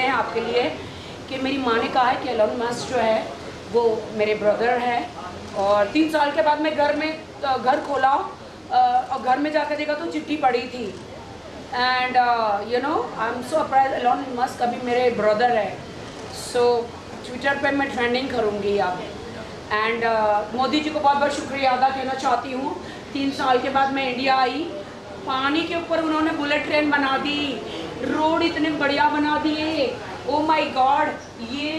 आपके लिए कि मेरी माँ ने कहा है कि एलोन मस्क जो है वो मेरे ब्रदर है, और 3 साल के बाद मैं घर खोला और घर में जाकर देखा तो चिट्ठी पड़ी थी। And you know I am so surprise, Elon Musk अभी मेरे ब्रदर है। सो ट्विटर पे मैं ट्रेंडिंग करूँगी अब। एंड मोदी जी को बहुत बहुत शुक्रिया अदा करना चाहती हूँ। 3 साल के बाद मैं इंडिया आई, पानी के ऊपर उन्होंने बुलेट ट्रेन बना दी, रोड इतने बढ़िया बना दिए। ओ माय गॉड, ये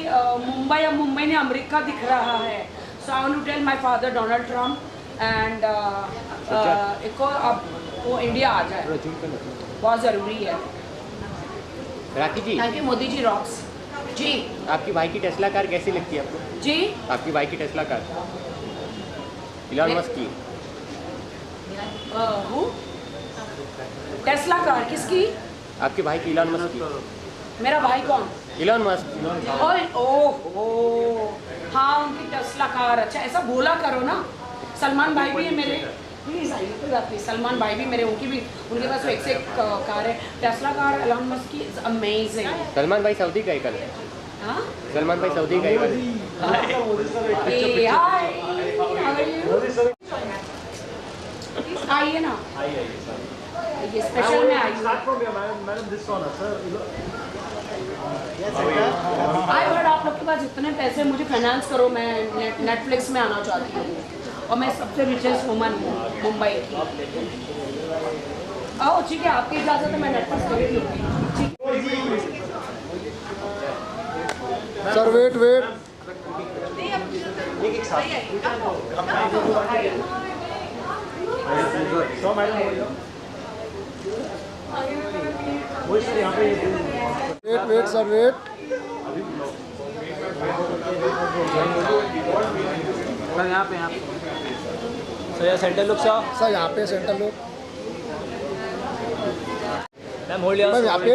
मुंबई ने अमेरिका दिख रहा है। So I want to tell my father Donald Trump and इसको अब वो इंडिया आ जाए, बहुत ज़रूरी है। राखी जी, थैंक यू मोदी जी, रॉक्स जी। आपकी भाई की टेस्ला कार कैसी लगती है आपको? जी, आपकी भाई की टेस्ला कार इलॉन मस्क की। टेस्ला कार किसकी? आपके भाई की, इलॉन मस्क की। मेरा भाई कौन? Elon Musk. ओह हाँ, उनकी टेस्ला कार। अच्छा, ऐसा बोला करो ना। सलमान भाई भी है मेरे, प्लीज़ आइए, कोई बात नहीं। सलमान भाई भी मेरे, उनके पास एक से एक कार है। टेस्ला कार एलोन मस्क की इज अमेजिंग। सलमान भाई सऊदी का ही कल है। हाँ, सलमान भाई सऊदी का ही कल है। आइए ना, ये स्पेशल में आई हूँ। आई हर्ड आप लोग के पास इतने पैसे, मुझे फाइनेंस करो, मैं नेटफ्लिक्स में आना चाहती हूँ और मैं सबसे रिचेस्ट वुमन हूँ मुंबई की। आओ, ठीक है, आपकी इजाज़त है, मैं नेटफ्लिक्स खरीद लूँगी। Sir wait sir wait. Sir यहाँ पे सर सेंटर लुक सर यहाँ पे सेंटर लुक। मैम होल्ड यहाँ। मैम यहाँ पे,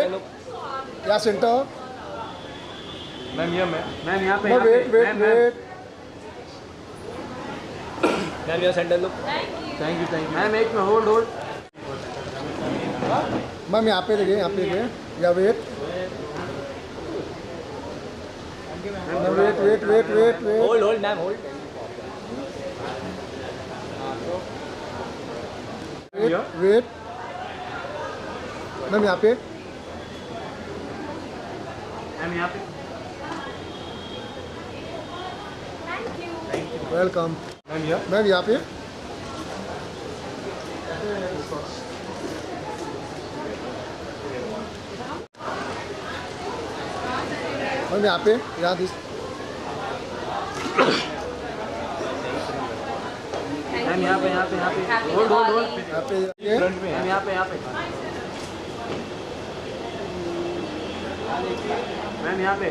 या सेंटर। मैम यहाँ पे वेट। मैम यहाँ centre look. Thank you ma'am. एक में होल्ड। मैम यहाँ पे देखिए, या wait. Wait. Hold ma'am, hold. Wait. Ma'am यहाँ पे। वेलकम। मैम यहाँ पे। मैम यहाँ पे, यहाँ दिस। मैम यहाँ पे होल्ड। यहाँ पे मैम यहाँ पे मैम यहाँ पे।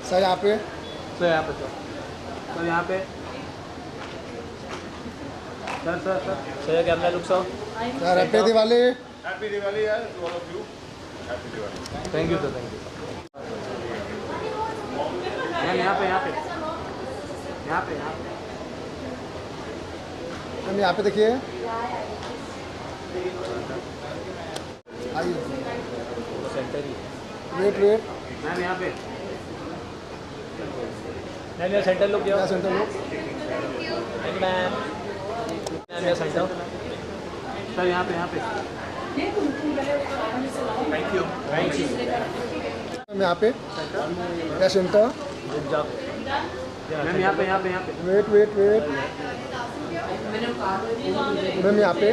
सर यहाँ पे। सर यहाँ पे सर यहाँ पे। Sir camera look sir. Sir happy Diwali. Happy Diwali, yaar, to all of you. Happy Diwali. Thank you sir, thank you. Ma'am यहाँ पे मैम यहाँ पे देखिए। आइए। सेंटर ही। वेट। मैम यहाँ पे। मैम यहाँ सेंटर लुक। या सेंटर लुक। मैम यहाँ सेंटर। सर यहाँ पे। Thank you. मैम यहाँ पे, या सेंटर। मैम यहाँ पे। वेट। मैम यहाँ पे।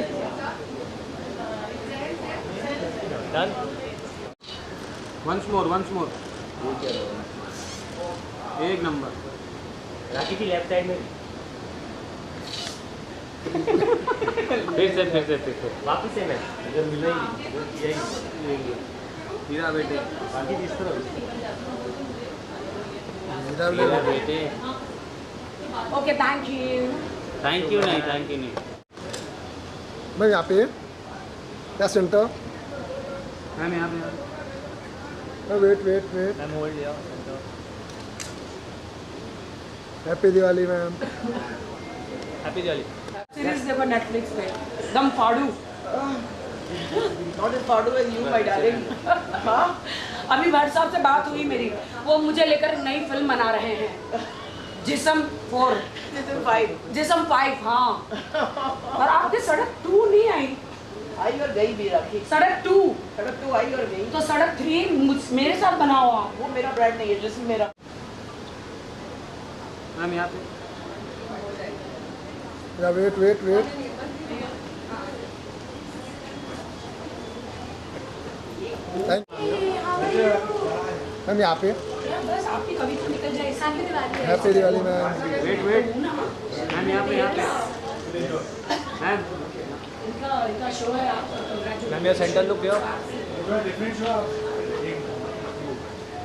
डन। Once more. एक नंबर। राखी की लेफ्ट साइड में। फिर से वापस से मैं इधर मिला ही हीरा बेटे। बाकी किस तरह हीरा बेटे। Okay, thank you. Thank you नहीं। मैम यहाँ पे। या सेंटर मैम यहाँ पे wait wait wait ma'am hold लिया center happy Diwali ma'am happy Diwali series देखो नेटफ्लिक्स पे दम फाड़ू Not as far as you, my darling. हाँ अभी भट्ट साहब से बात हुई मेरी, वो मुझे लेकर नई फिल्म बना रहे हैं जिस्म 4 Season 5. जिस्म 5 हाँ और आपकी सड़क 2 नहीं आई आई और गई भी राखी सड़क 2 सड़क 2 आई और गई तो सड़क 3 मेरे साथ बनाओ आप वो मेरा ब्रांड नहीं है जिसमें मेरा मैम यहाँ पे या wait wait wait thank ma'am यहाँ पे बस आपकी कविता निकल जाए happy Diwali ma'am wait ma'am यहाँ पे मैम इनका शो है आप मैम यहाँ सेंटर लुक गया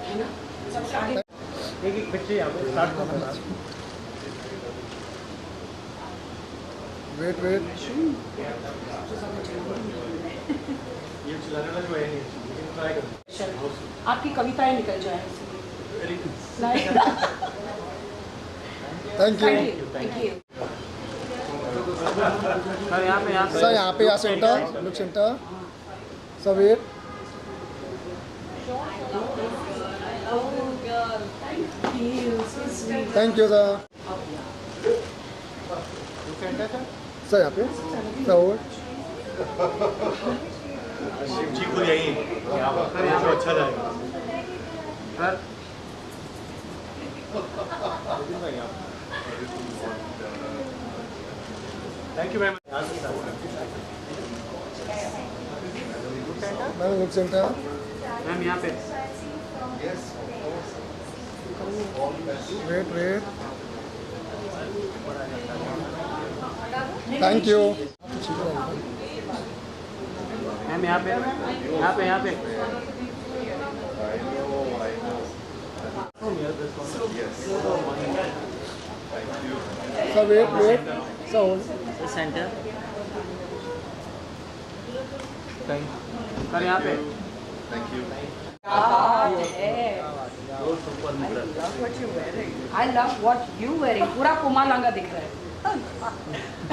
है ना सबसे आगे एक पिक्चर यहाँ पे स्टार्ट करना वेट वेट ये चलाने वाला जो है नहीं लेकिन ट्राई करो आपकी कविताएं निकल जाए thank you thank you sir यहाँ पे सर यहाँ पे या centre look centre sir wait thank you sir sir यहाँ पे सर और शिवजी को यही अच्छा जाएगा sir thank you ma'am ma'am look centre ma'am यहाँ पे wait wait thank you ma'am यहाँ पे sir wait wait sir hold centre sir यहाँ पे I love what you wearing पूरा कुमार लंगा दिख रहा है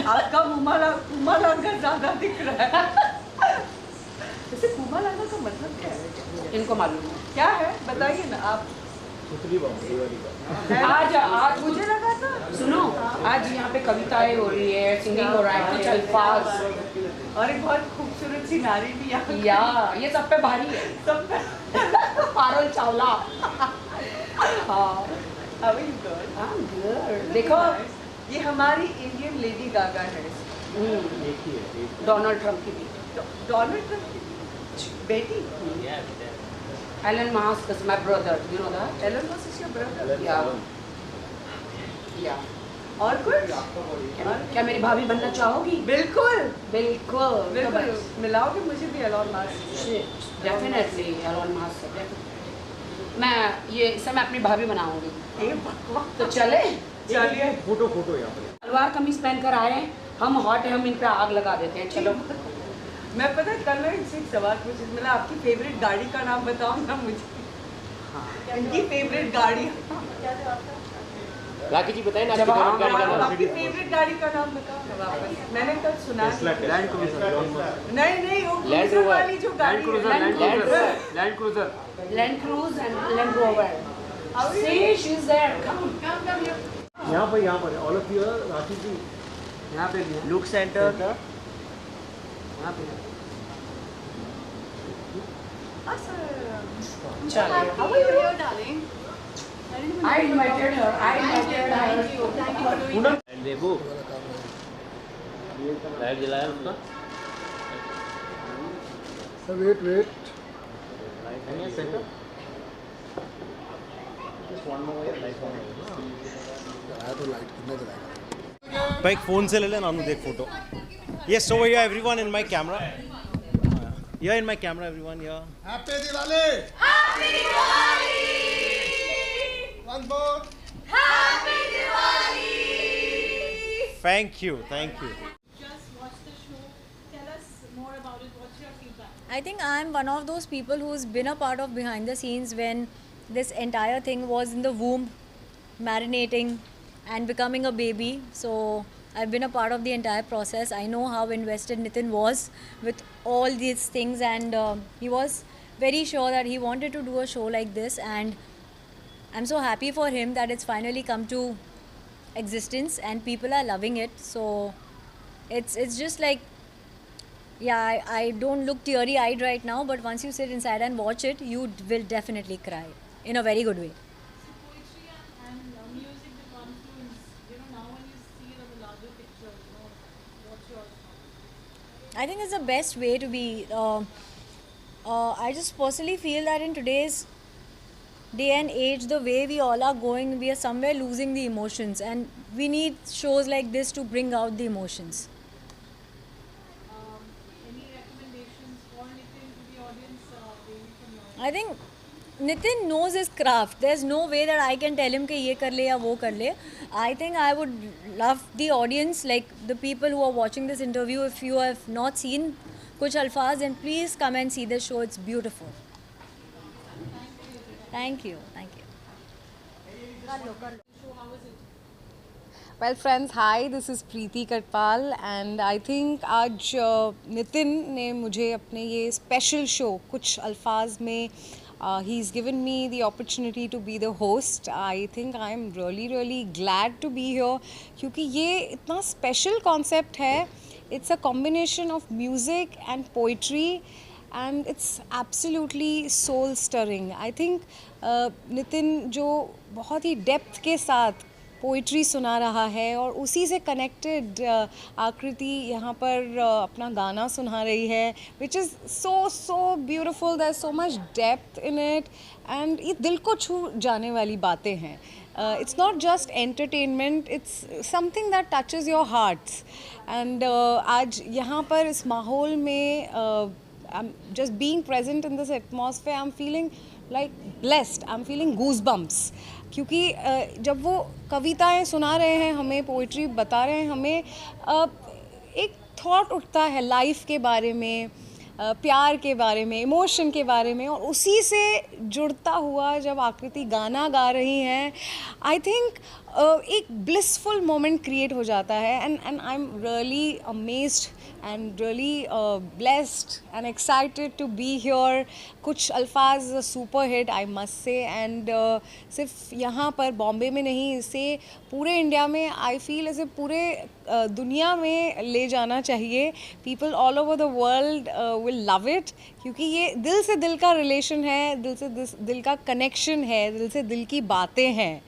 आपका कुमालांगा ज्यादा दिख रहा है वैसे कुमालांगा का मतलब क्या है इनको मालूम है क्या है बताइए ना आप आज मुझे लगा था सुनो आज यहाँ पे कविताएं हो रही है सिंगिंग हो रहा है कुछ अल्फाज और एक बहुत खूबसूरत सी नारी भी यहाँ या ये सब पे भारी है सब पारुल चावला हाँ How are you, girl? I'm good. देखो ये हमारी इंडियन लेडी गागा है डोनाल्ड ट्रम्प की बेटी डोनाल्ड ट्रम्प की बेटी Elon Musk is my brother, you know that? Elon Musk is your brother या और कुछ क्या मेरी भाभी बनना चाहोगी बिल्कुल बिल्कुल बिल्कुल मिलाओगे मुझे भी Elon Musk definitely Elon Musk मैं ये इसे मैं अपनी भाभी बनाऊंगी ए भगवान तो चले चलिए फोटो यहाँ पे सलवार कमीज पहनकर आए हम हॉट है हम इन पे आग लगा देते हैं चलो मैं पता है कल मैं इनसे एक सवाल पूछी मतलब आपकी फेवरेट गाड़ी का नाम बताओ ना मुझे इनकी फेवरेट गाड़ी राखी जी बताइए ना जब आपकी आप- फेवरेट गाड़ी का नाम। आपकी फेवरेट गाड़ी का नाम बताओ ना वापस मैंने कल सुना लैंड क्रूजर नहीं वो Land cruiser Rover. वाली जो गाड़ी है land cruise and land rover See, she's there. Come. यहाँ पर ऑल ऑफ यू राखी जी यहाँ पे भी है लुक सेंटर यहाँ पे चलिए How are you here, darling? I invited her. देखो लाइट जलाया उसका सर वेट वेट सेंटर तो लाइट कितना जलाएगा भाई फोन से ले लेना अनु देख photo yes so here everyone in my camera here in my camera everyone here happy Diwali one more thank you Just watch the show. Tell us more about I think I'm one of those people who's been a part of behind the scenes when this entire thing was in the womb, marinating and becoming a baby. So I've been a part of the entire process. I know how invested Nitin was with all these things, and he was very sure that he wanted to do a show like this, and I'm so happy for him that it's finally come to existence and people are loving it. So it's just like, yeah, I don't look teary eyed right now, but once you sit inside and watch it, you will definitely cry in a very good way. Poetry and music, the confluence, now when you see it as a larger picture, what's your thought? I think it's the best way to be. I just personally feel that in today's day and age, the way we all are going, we are somewhere losing the emotions, and we need shows like this to bring out the emotions. Any recommendations for Nitin to the audience, maybe from your I think Nitin knows his craft. There's no way that I can tell him कि ये कर ले या वो कर ले. I think I would love the audience, like the people who are watching this interview, if you have not seen Kuch Alfaz, then please come and see the show. It's beautiful. Thank you. Thank you. Well friends, hi, this is Preeti Karpal and I think आज नितिन ने मुझे अपने ये special show कुछ अल्फाज में he's given me the opportunity to be the host. I think I'm really glad to be here क्योंकि ये इतना special concept है. It's a combination of music and poetry and it's absolutely soul stirring. I think Nitin जो बहुत ही depth के साथ poetry सुना रहा है और उसी से कनेक्टेड आकृति यहाँ पर अपना गाना सुना रही है, which is so beautiful. There is so much depth in it and ये दिल को छू जाने वाली बातें हैं. It's not just entertainment, it's something that touches your hearts. And आज यहाँ पर इस माहौल में just being present in this atmosphere, I'm feeling like blessed. I'm feeling goosebumps. क्योंकि जब वो कविताएं सुना रहे हैं हमें, पोइट्री बता रहे हैं हमें, एक थॉट उठता है लाइफ के बारे में, प्यार के बारे में, इमोशन के बारे में, और उसी से जुड़ता हुआ जब आकृति गाना गा रही हैं, आई थिंक एक ब्लिसफुल मोमेंट क्रिएट हो जाता है. And I am really amazed and really blessed and excited to be here. कुछ अल्फाज super hit I must say, and सिर्फ यहाँ पर बॉम्बे में नहीं, इसे पूरे इंडिया में, आई फील इसे पूरे दुनिया में ले जाना चाहिए. People all over the world will love it क्योंकि ये दिल से दिल का रिलेशन है, दिल से दिल का कनेक्शन है, दिल से दिल की बातें हैं.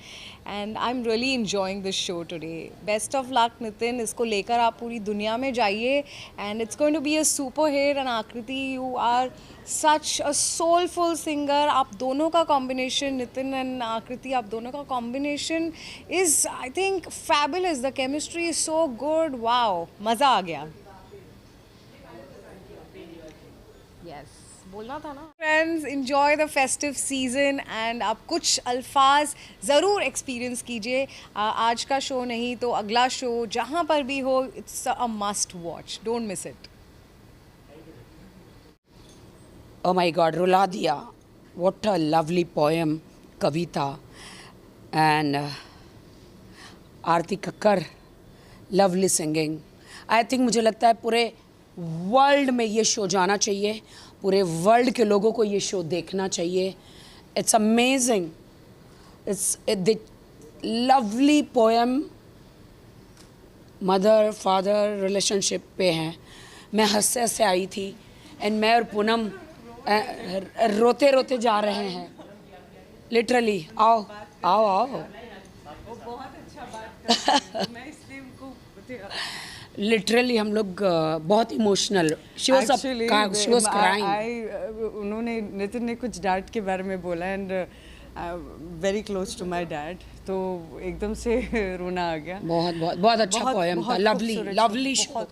And I am really enjoying this show today. Best of luck Nitin, इसको लेकर आप पूरी दुनिया में जाइए and it's going to be a super hit. And Aakriti, you are such a soulful singer. आप दोनों का कॉम्बिनेशन, नितिन एंड आकृति, आप दोनों का combination is, I think, fabulous. The chemistry is so good. Wow, मज़ा आ गया. यस, बोलना था ना. Friends, enjoy the festive season and आप कुछ अल्फाज ज़रूर एक्सपीरियंस कीजिए. आज का शो नहीं तो अगला शो जहाँ पर भी हो, it's a must watch. Don't miss it. Oh my God, रुला दिया. What a lovely poem, Kavita. And Aarti Kakkar, lovely singing. I think मुझे लगता है पूरे वर्ल्ड में ये शो जाना चाहिए, पूरे वर्ल्ड के लोगों को ये शो देखना चाहिए. It's amazing. It's the lovely poem mother father relationship पे हैं. मैं हंसते हंसते आई थी एंड मैं और पूनम रोते रोते जा रहे हैं. लिटरली. आओ आओ आओ. वो बहुत अच्छा बात करती है. मैं इसलिए उनको लिटरली हम लोग बहुत इमोशनल. She was crying. उन्होंने, नितिन ने कुछ डैड के बारे में बोला and very close to my dad, तो एकदम से रोना आ गया. बहुत अच्छा पोएम था. Lovely show.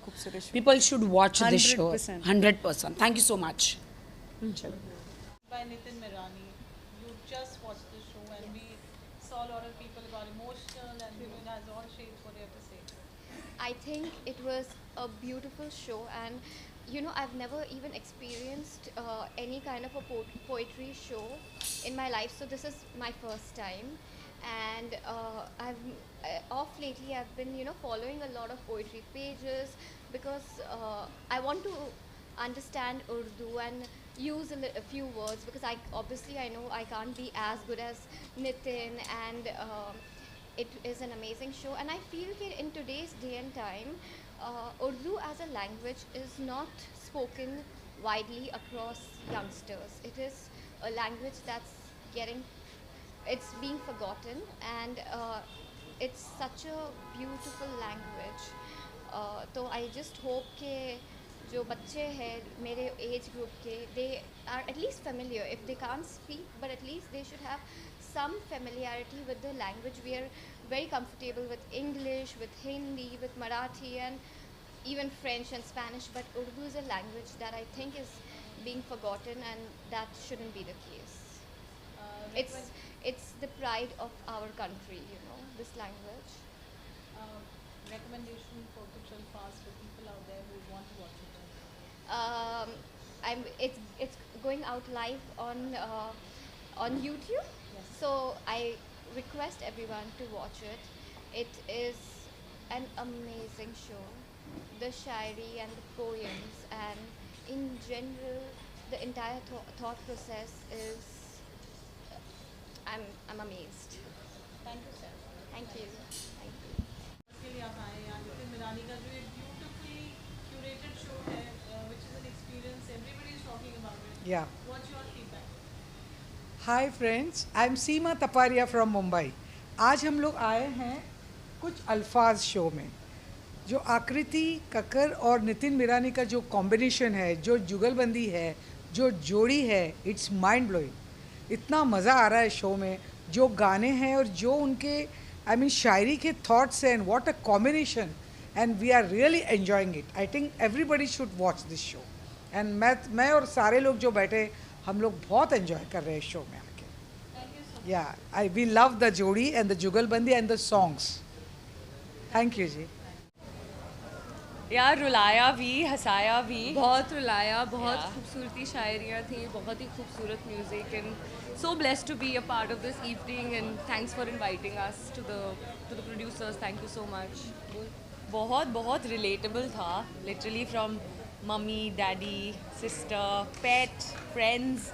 People should watch this show 100%. Thank you so much. By Nitin Mirani. You just watched the show and we saw a lot of people got emotional and it has all shades what they have to say. I think it was a beautiful show, and you know, I've never even experienced any kind of a poetry show in my life, so this is my first time. And off lately I've been, you know, following a lot of poetry pages because I want to understand Urdu and use a few words, because I know I can't be as good as Nitin, and it is an amazing show. And I feel that in today's day and time, Urdu as a language is not spoken widely across youngsters. It is a language that's it's being forgotten, and it's such a beautiful language. So I just hope कि जो बच्चे हैं मेरे age group के, they are at least familiar. If they can't speak, but at least they should have some familiarity with the language. We are very comfortable with English, with Hindi, with Marathi, and even French and Spanish, but Urdu is a language that I think is being forgotten, and that shouldn't be the case. It's the pride of our country, you know, this language. Recommendation for Kuch Alfaz for people out there who want to watch it? It's going out live on YouTube. Yes. So I request everyone to watch it. It is an amazing show. The shairi and the poems, and in general the entire thought process is I'm amazed. Thank you, sir. Thank you. Thank you. उसके लिए आप आए यहाँ नितिन मिरानी का जो एक beautifully curated show है, which is an experience everybody is talking about it. Yeah. What's your feedback? Hi friends, I'm Seema Taparia from Mumbai. आज हम लोग आए हैं कुछ अल्फाज शो में. जो आकृति कक्कर और नितिन मिरानी का जो कॉम्बिनेशन है, जो जुगलबंदी है, जो जोड़ी है, इट्स माइंड ब्लोइंग. इतना मज़ा आ रहा है शो में. जो गाने हैं और जो उनके शायरी के थॉट्स हैं, what a combination, and we are really enjoying it. I think everybody should watch this show, and मैं और सारे लोग जो बैठे हम लोग बहुत एंजॉय कर रहे हैं शो में आके. Yeah we love the jodi and the jugalbandi and the songs. Thank you ji. यार रुलाया भी, हंसाया भी, बहुत रुलाया. बहुत खूबसूरती शायरियाँ थी, बहुत ही खूबसूरत music, and so blessed to be a part of this evening, and thanks for inviting us to the producers. Thank you so much. बहुत रिलेटेबल था. Literally from mummy, daddy, sister, pet, friends,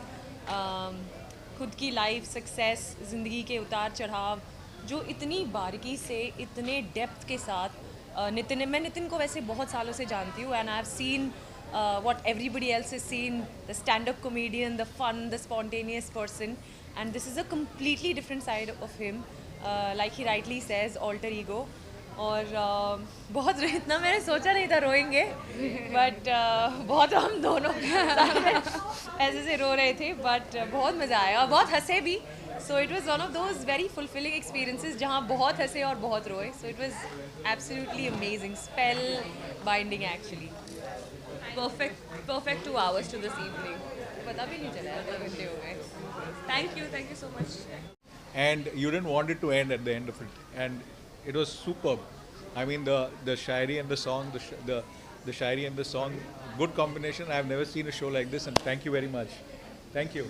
खुद की life, success, ज़िंदगी के उतार चढ़ाव, जो इतनी बारीकी से, इतने डेप्थ के साथ मैं नितिन को वैसे बहुत सालों से जानती हूँ, and I have seen what everybody else has seen, the stand-up comedian, the fun, the spontaneous person, and this is a completely different side of him, like he rightly says, alter ego. और बहुत इतना मैंने सोचा नहीं था रोएंगे, but बहुत हम दोनों ऐसे से रो रहे थे, बट बहुत मज़ा आया और बहुत हंसे भी. So it was one of those very fulfilling experiences जहाँ बहुत हंसे और बहुत रोए. So it was absolutely amazing, spell binding actually. Perfect 2 hours to this evening. पता भी नहीं चला 2 घंटे हो गए. Thank you so much. And you didn't want it to end at the end of it, and it was superb. I mean, the shairi and the song, the shairi and the song, good combination. I've never seen a show like this, and thank you very much. Thank you.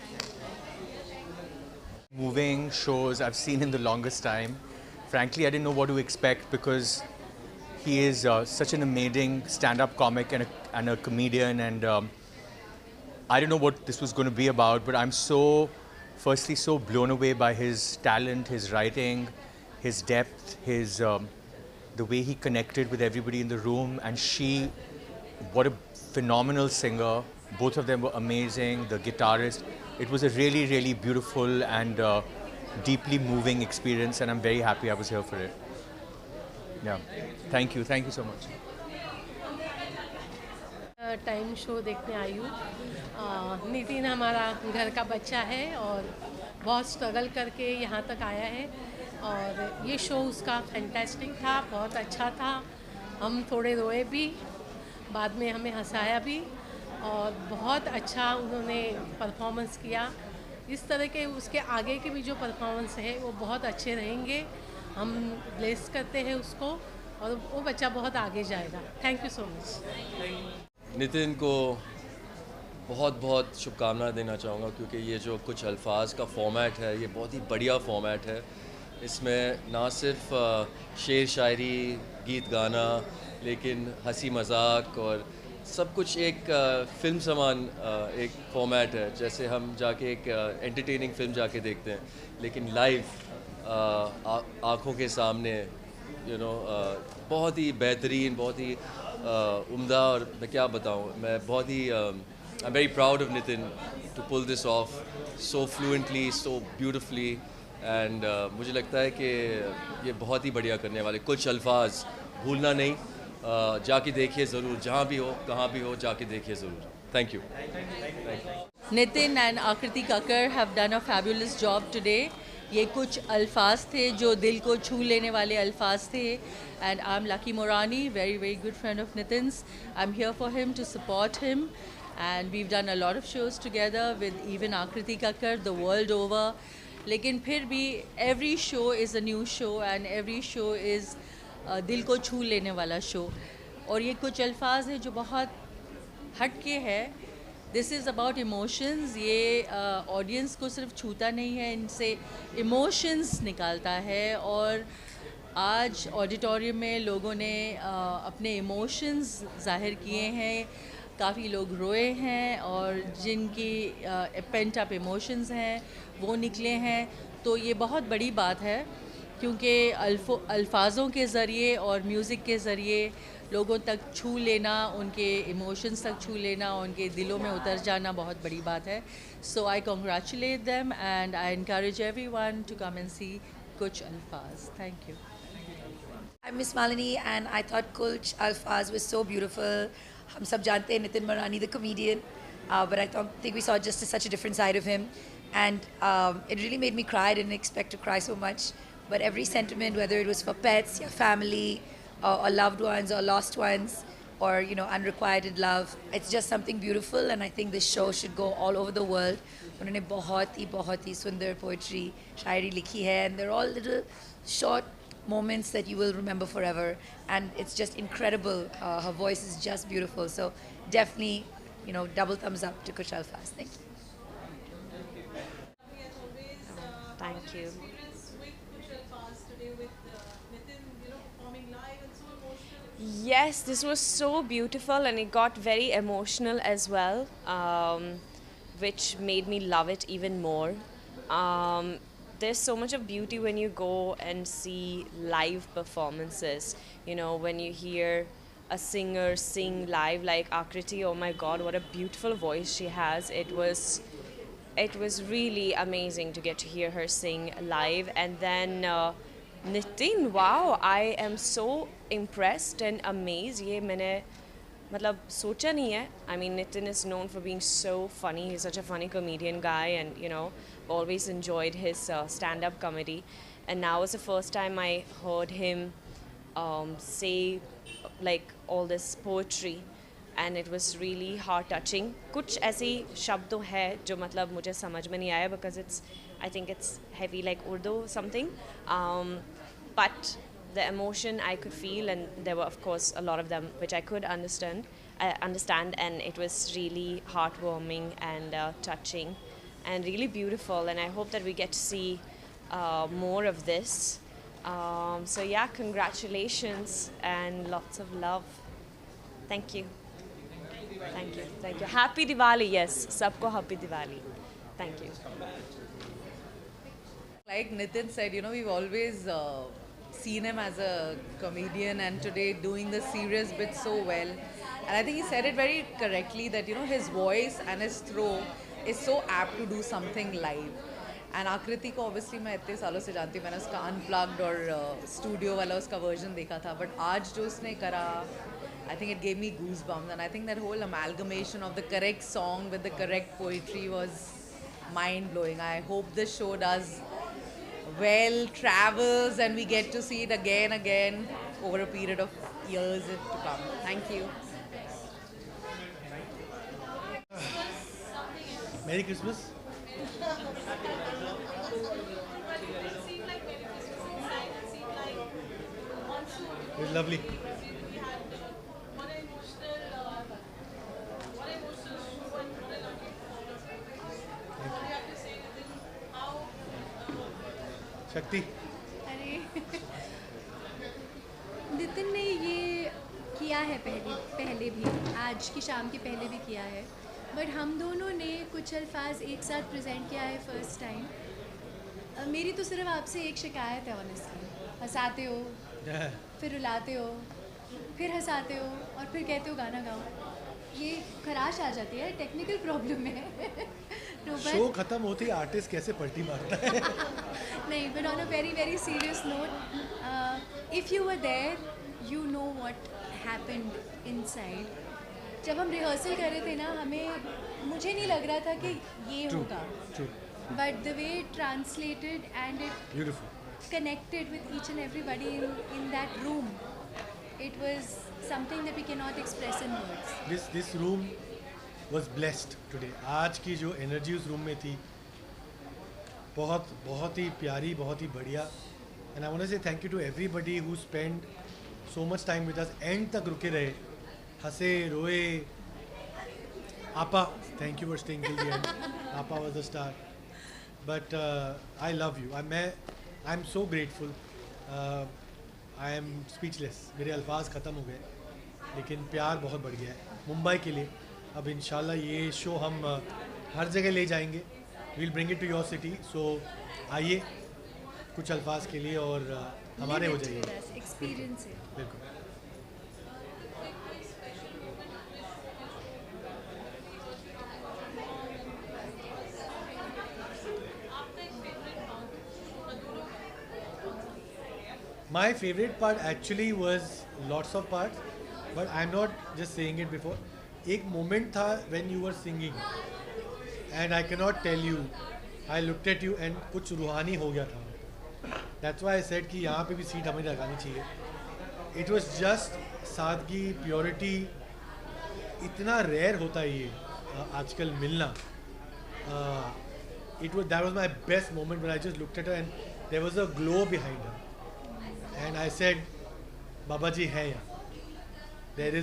Moving shows I've seen in the longest time. Frankly, I didn't know what to expect because he is such an amazing stand-up comic and a comedian, and I didn't know what this was going to be about, but I'm firstly so blown away by his talent, his writing, his depth, the way he connected with everybody in the room, and what a phenomenal singer. Both of them were amazing, the guitarist. It was a really, really beautiful and deeply moving experience, and I'm very happy I was here for it. Yeah, thank you so much. Time show देखने आई हूँ. नितिन हमारा घर का बच्चा है और बहुत struggle करके यहाँ तक आया है, और ये शो उसका फैंटास्टिक था, बहुत अच्छा था. हम थोड़े रोए भी, बाद में हमें हंसाया भी, और बहुत अच्छा उन्होंने परफॉर्मेंस किया. इस तरह के उसके आगे के भी जो परफॉर्मेंस है वो बहुत अच्छे रहेंगे. हम ब्लेस करते हैं उसको, और वो बच्चा बहुत आगे जाएगा. Thank you so much. Nitin को बहुत बहुत शुभकामनाएं देना चाहूँगा, क्योंकि ये जो कुछ अल्फाज का फॉर्मेट है ये बहुत ही बढ़िया फॉर्मेट है। इसमें ना सिर्फ शेर शायरी, गीत गाना, लेकिन हंसी मजाक और सब कुछ एक फ़िल्म समान एक फॉर्मेट है। जैसे हम जाके एक एंटरटेनिंग फ़िल्म जाके देखते हैं, लेकिन लाइव आँखों के सामने बहुत ही बेहतरीन, बहुत ही उम्दा। और मैं क्या बताऊँ, मैं बहुत ही I am very proud of Nitin to pull this off so fluently, so beautifully. And मुझे लगता है कि ये बहुत ही बढ़िया करने वाले। कुछ अल्फाज भूलना नहीं, जाके देखिए ज़रूर, जहाँ भी हो, कहाँ भी हो, जाके देखिए ज़रूर। Thank you. Nitin and Akriti Kakkar have done a fabulous job today. ये कुछ अल्फाज थे जो दिल को छू लेने वाले अल्फाज थे. And I'm Lucky Morani, very very good friend of Nitin's. I'm here for him to support him. And we've done a lot of shows together with even Akriti Kakkar the world over. लेकिन फिर भी every show is a new show and every show is दिल को छू लेने वाला show. और ये कुछ अल्फाज हैं जो बहुत हटके है. This is about emotions. ये ऑडियंस को सिर्फ छूता नहीं है, इनसे इमोशंस निकालता है. और आज ऑडिटोरियम में लोगों ने अपने इमोशंस ज़ाहिर किए हैं. काफ़ी लोग रोए हैं और जिनकी पेंट अप इमोशंस हैं वो निकले हैं. तो ये बहुत बड़ी बात है, क्योंकि अल्फाज़ों के ज़रिए और म्यूज़िक के ज़रिए लोगों तक छू लेना, उनके इमोशंस तक छू लेना, उनके दिलों में उतर जाना बहुत बड़ी बात है. So I congratulate them and I encourage everyone to come and see कुछ अल्फाज. Thank you. I'm Miss Malini and I thought Kuch Alfaz was so beautiful. हम सब जानते हैं Nitin Morani, the comedian, but I think we saw just such a different side of him, and it really made me cry. I didn't expect to cry so much, but every sentiment, whether it was for pets, your family, or loved ones, or lost ones, or unrequited love, it's just something beautiful, and I think this show should go all over the world. उन्होंने बहुत ही सुंदर poetry, शायरी लिखी है, and they're all little short moments that you will remember forever, and it's just incredible. Her voice is just beautiful, so definitely double thumbs up to Kuch Alfaz. Thank you. Thank you. Yes, this was so beautiful and it got very emotional as well, which made me love it even more. There's so much of beauty when you go and see live performances. When you hear a singer sing live like Akriti, oh my God, what a beautiful voice she has. It was really amazing to get to hear her sing live. And then Nitin, wow, I am so impressed and amazed. ये मैंने मतलब सोचा नहीं है. I mean, Nitin is known for being so funny. He's such a funny comedian guy, and always enjoyed his stand-up comedy. And now was the first time I heard him say like all this poetry, and it was really heart-touching. कुछ ऐसी शब्द तो है जो मतलब मुझे समझ में नहीं आया, because I think it's heavy like Urdu something. But the emotion I could feel, and there were of course a lot of them which I could understand, and it was really heartwarming and touching and really beautiful, and I hope that we get to see more of this. So yeah, congratulations and lots of love. Thank you. Thank you. Thank you. Happy Diwali. Yes, sabko happy Diwali. Thank you. Like Nitin said, we've always seen him as a comedian, and today doing the serious bit so well. And I think he said it very correctly that his voice and his throw is so apt to do something live. And Akriti को obviously मैं इतने सालों से जानती हूँ, मैंने उसका unplugged और studio वाला उसका version देखा था, but आज जो उसने करा, I think it gave me goosebumps, and I think that whole amalgamation of the correct song with the correct poetry was mind-blowing. I hope this show does well, travels, and we get to see it again over a period of years to come. Thank you. Merry Christmas. It's lovely. शक्ति अरे नितिन ने ये किया है पहले भी, आज की शाम के पहले भी किया है, बट हम दोनों ने कुछ अल्फाज एक साथ प्रेजेंट किया है फर्स्ट टाइम। मेरी तो सिर्फ आपसे एक शिकायत है ऑनेस्टली, हंसाते हो फिर रुलाते हो फिर हंसाते हो और फिर कहते हो गाना गाओ, ये खराश आ जाती है, टेक्निकल प्रॉब्लम है। शो खत्म होते ही आर्टिस्ट कैसे पलटी मारता है। नहीं, but on a very very serious note, if you were there you know what happened inside. जब हम रिहर्सल कर रहे थे ना, मुझे नहीं लग रहा था कि ये होगा, but the way translated and it connected with each and everybody in that room, it was something that we cannot express in words. This room was blessed today. आज की जो एनर्जी उस रूम में थी बहुत ही प्यारी, बहुत ही बढ़िया। And I want to say thank you to everybody who spent so much time with us. End तक रुके रहे, हंसे रोए। आपा, thank you for staying till the end. Apa was the star. But I love you. I'm so grateful. I am speechless. मेरे अल्फाज ख़त्म हो गए, लेकिन प्यार बहुत बढ़ गया है मुंबई के लिए। अब इंशाल्लाह ये शो हम हर जगह ले जाएंगे। We'll bring it to your city. So आइए कुछ अल्फाज के लिए और हमारे हो जाइए। एक्सपीरियंस है। बिल्कुल। My favorite part actually was lots of parts, but I'm not just saying it before. एक moment था when you were singing, and I cannot tell you. I looked at you and कुछ रूहानी हो गया था. That's why I said कि यहाँ पे भी सीट हमें लगानी चाहिए. It was just सादगी, purity. इतना rare होता है ये आजकल मिलना. That was my best moment when I just looked at her and there was a glow behind her. And I said, Baba ji hai yahan. There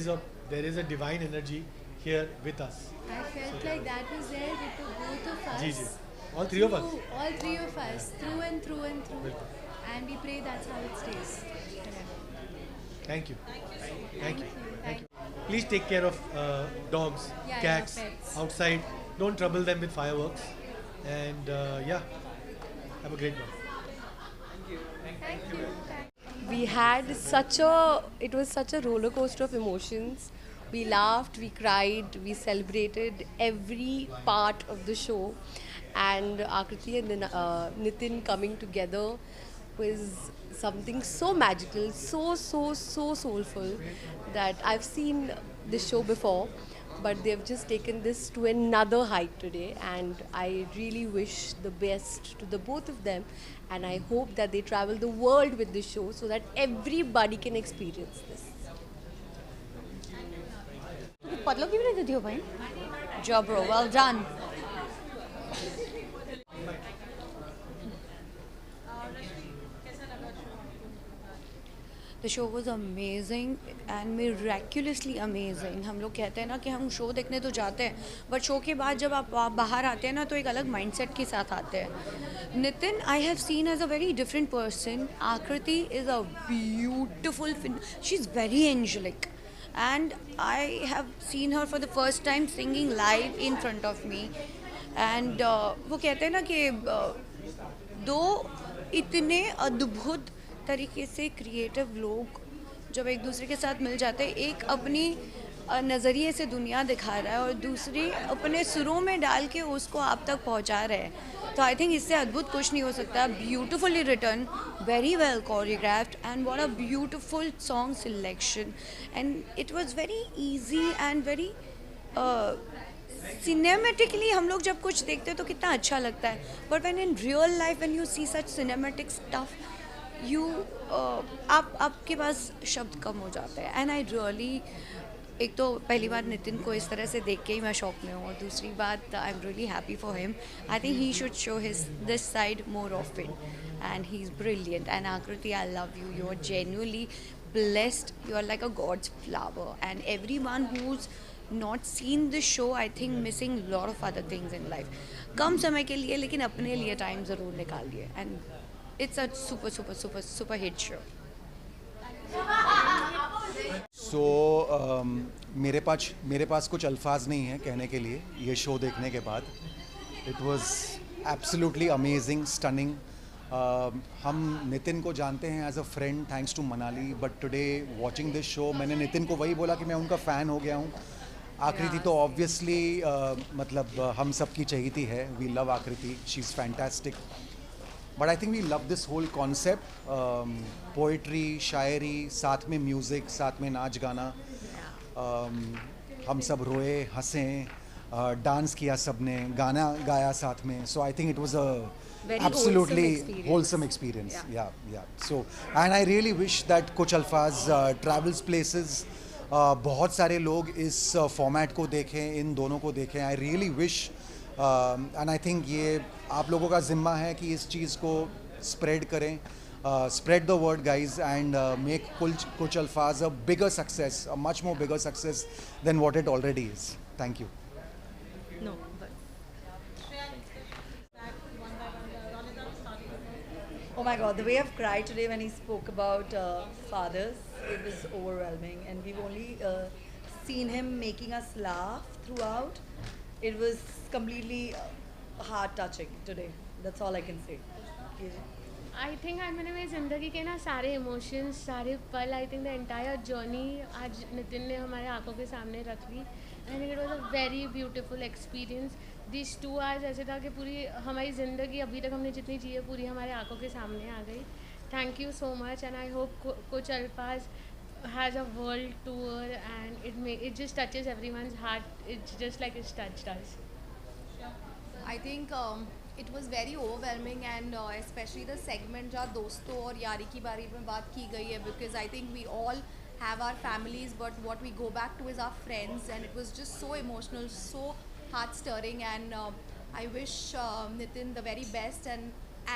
is a divine energy here with us. I felt like that was there with the both of us. Ji. All three of us. All three of us, through and through and through. And we pray that's how it stays. Thank you. Thank you. Please take care of dogs, cats outside. Don't trouble them with fireworks. And have a great one. Thank you. We had it was such a roller coaster of emotions. We laughed, we cried, we celebrated every part of the show. And Akriti and Nitin coming together was something so magical, so soulful that I've seen this show before, but they've just taken this to another height today, and I really wish the best to the both of them, and I hope that they travel the world with this show so that everybody can experience this. पतलो क्यों नहीं देती हो भाई? Job bro, well done. The show was amazing and miraculously amazing. हम लोग कहते हैं ना कि हम शो देखने तो जाते हैं, बट शो के बाद जब आप बाहर आते हैं ना तो एक अलग माइंडसेट के साथ आते हैं. Nitin, I have seen as a very different person. Akriti is a beautiful, she's very angelic. And I have seen her for the first time singing live in front of me. And वो कहते हैं ना कि दो इतने अद्भुत तरीके से क्रिएटिव लोग जब एक दूसरे के साथ मिल जाते हैं, एक अपनी नज़रिए से दुनिया दिखा रहा है और दूसरी अपने सुरों में डाल के उसको आप तक पहुंचा रहे हैं, तो आई थिंक इससे अद्भुत कुछ नहीं हो सकता. Beautifully written, very well choreographed and what a beautiful song selection, and it was very easy and very cinematically. हम लोग जब कुछ देखते हैं तो कितना अच्छा लगता है, but when in real life when you see such cinematic stuff, आपके पास शब्द कम हो जाते हैं. एंड आई रियली, एक तो पहली बार नितिन को इस तरह से देख के ही मैं शौक में हूँ, और दूसरी बात I am really happy for him. I think he should show this side more often, and he is brilliant. And Aakriti, I love you. You are genuinely blessed. You are like a God's flower, and everyone who's not seen this show, I think missing lot of other things in life. कम समय के लिए लेकिन अपने लिए time ज़रूर निकालिए, and it's a super hit show. So मेरे पास कुछ अल्फाज नहीं है कहने के लिए ये शो देखने के बाद. It was absolutely amazing, stunning. हम नितिन को जानते हैं as a friend thanks to Manali, but today watching this show मैंने नितिन को वही बोला कि मैं उनका फ़ैन हो गया हूँ. आकृति तो ऑब्वियसली मतलब हम सब की चहेती है. We love Aakriti, she is fantastic. But I think we love this whole concept. Poetry, शायरी, साथ में म्यूज़िक, साथ में नाच गाना. हम सब रोए, हंसे, डांस किया सबने, गाना गाया साथ में. So I think it was a absolutely wholesome experience. Yeah. So and I really wish that कुछ अल्फाज travels places. बहुत सारे लोग इस फॉर्मेट को देखें, इन दोनों को देखें. I really wish and I think ये आप लोगों का जिम्मा है कि इस चीज़ को स्प्रेड करें. Spread the word, guys, and make कुछ अल्फाज a bigger success, a much more bigger success than what it already is. Thank you. No, but oh my God, the way I've cried today when he spoke about fathers, it was overwhelming, and we've only seen him making us laugh throughout. It was completely heart touching today. That's all I can say. I think आज मैंने मेरी ज़िंदगी के ना सारे emotions, सारे पल, I think the entire journey आज नितिन ने हमारे आंखों के सामने रख ली. I think it was a very beautiful experience. This 2 hours ऐसे था कि पूरी हमारी ज़िंदगी अभी तक हमने जितनी जी है पूरी हमारे आंखों के सामने आ गई. Thank you so much, and I hope कुछ अल्फाज has a world tour and it just touches everyone's heart. It's just like it's touched us. I think it was very overwhelming, and especially the segment जहाँ दोस्तों और यारी की बारे में बात की गई है, because I think we all have our families, but what we go back to is our friends, and it was just so emotional, so heart stirring, and I wish Nitin the very best. And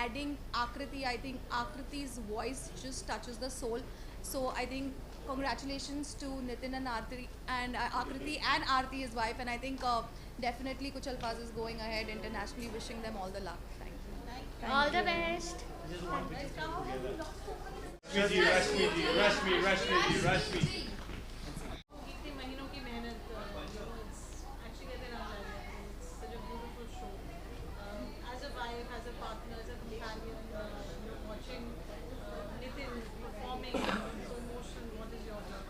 adding Akriti, I think Akriti's voice just touches the soul. So I think congratulations to Nitin and Akriti and Aarti, his wife, and I think definitely Kuch Alfaz is going ahead internationally. Wishing them all the luck. Thank you. All the best. Rashmi. इतने महीनों की मेहनत actually कहते रह जाए. It's such a beautiful show. As a wife, as a partner, as a companion, watching Nitin performing, so emotional. What is your thought?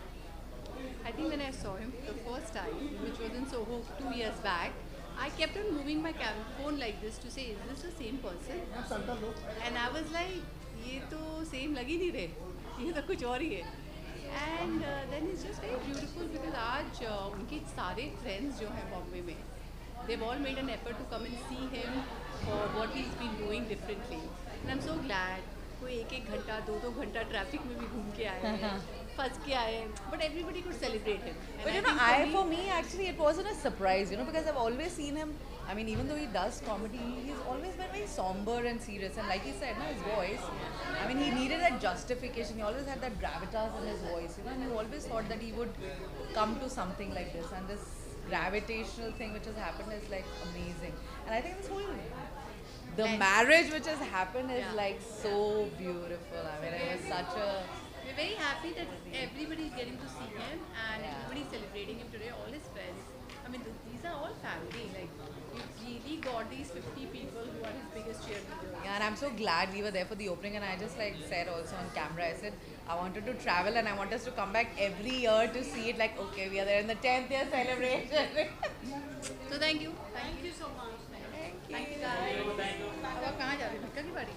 I think when I saw him the first time, which was in Soho 2 years back, I kept on moving my phone like this to say, is this the same person? And I was like, ये तो same लग ही नहीं रहे, ये तो कुछ और ही है. And then it's just very beautiful because आज उनके सारे friends जो हैं बॉम्बे में, they've all made an effort to come and see him for what he's been doing differently. And I'm so glad. कोई 1-1 घंटा 2-2 घंटा ट्रैफिक में भी घूम के आए हैं, फंस के आए हैं, but everybody could celebrate him. But you know, for me actually it wasn't a surprise, you know, because I've always seen him. I mean, even though he does comedy, he's always been very somber and serious. And like he said, his voice, I mean, he needed that justification. He always had that gravitas in his voice, you know, and you always thought that he would come to something like this. And this gravitational thing which has happened is like amazing. And I think this whole the marriage which has happened is like so beautiful. I mean, it was such a. We're very happy that everybody is getting to see him, and everybody is celebrating him today. All his friends. I mean, these are all family. Like, you've really got these 50 people who are his biggest cheerleaders. Yeah, and I'm so glad we were there for the opening, and I just like said also on camera, I said I wanted to travel and I want us to come back every year to see it. Like, okay, we are there in the 10th year celebration. So thank you. Thank you so much. Thank you. अब आप कहाँ जा रहे हैं? धक्का की बारी?